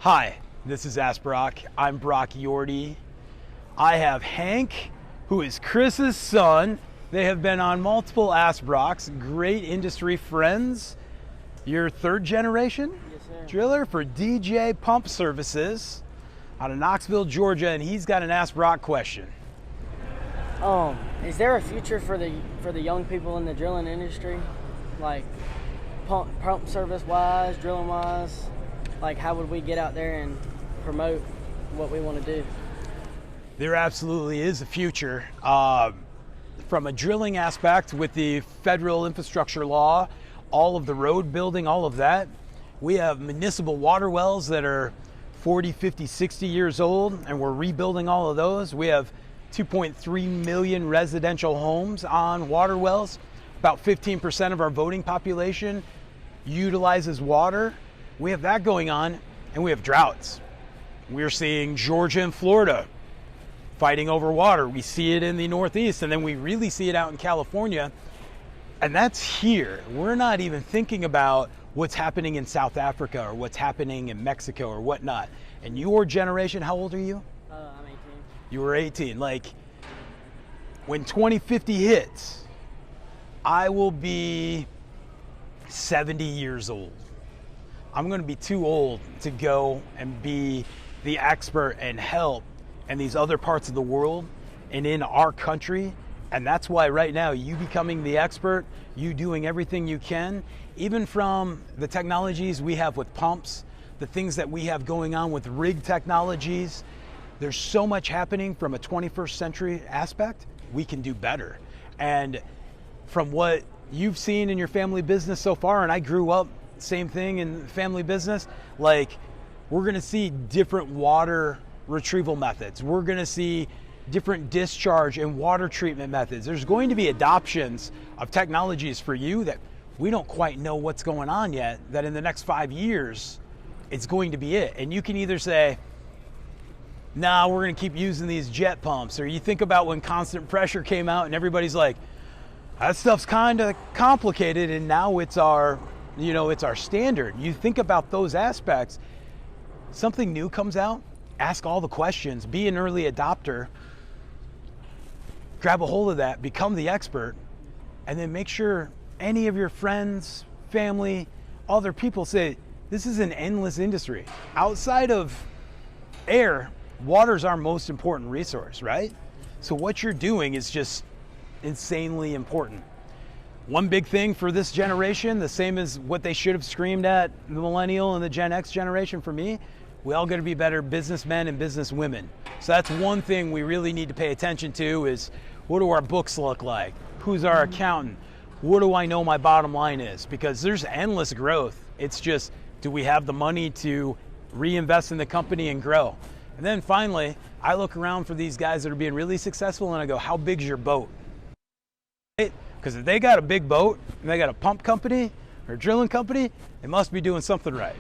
Hi, this is Ask Brock. I'm Brock Yorty. I have Hank, who is Chris's son. They have been on multiple Ask Brocks, great industry friends. You're third generation driller for DJ Pump Services out of Knoxville, Georgia, and he's got an Ask Brock question. Is there a future for the young people in the drilling industry, like pump service wise, drilling wise? Like, how would we get out there and promote what we want to do? There absolutely is a future. From a drilling aspect, with the federal infrastructure law, all of the road building, all of that, we have municipal water wells that are 40, 50, 60 years old, and we're rebuilding all of those. We have 2.3 million residential homes on water wells. About 15% of our voting population utilizes water. We have that going on, and we have droughts. We're seeing Georgia and Florida fighting over water. We see it in the Northeast, and then we really see it out in California, and that's here. We're not even thinking about what's happening in South Africa or what's happening in Mexico or whatnot. And your generation, how old are you? I'm 18. You were 18. Like, when 2050 hits, I will be 70 years old. I'm going to be too old to go and be the expert and help in these other parts of the world and in our country. And that's why right now, you becoming the expert, you doing everything you can, even from the technologies we have with pumps, the things that we have going on with rig technologies. There's so much happening from a 21st century aspect. We can do better. And from what you've seen in your family business so far, and I grew up same thing in family business, like, we're going to see different water retrieval methods. We're going to see different discharge and water treatment methods. There's going to be adoptions of technologies for you that we don't quite know what's going on yet, that in the next 5 years, it's going to be it. And you can either say, nah, we're going to keep using these jet pumps. Or you think about when constant pressure came out and everybody's like, that stuff's kind of complicated, and now it's our standard. You think about those aspects. Something new comes out, ask all the questions, be an early adopter, grab a hold of that, become the expert, and then make sure any of your friends, family, other people say, this is an endless industry. Outside of air, water's our most important resource, right? So what you're doing is just insanely important. One big thing for this generation, the same as what they should have screamed at the millennial and the Gen X generation for me, we all got to be better businessmen and businesswomen. So that's one thing we really need to pay attention to, is what do our books look like? Who's our accountant? What do I know my bottom line is? Because there's endless growth. It's just, do we have the money to reinvest in the company and grow? And then finally, I look around for these guys that are being really successful, and I go, how big's your boat? Because if they got a big boat and they got a pump company or a drilling company, they must be doing something right.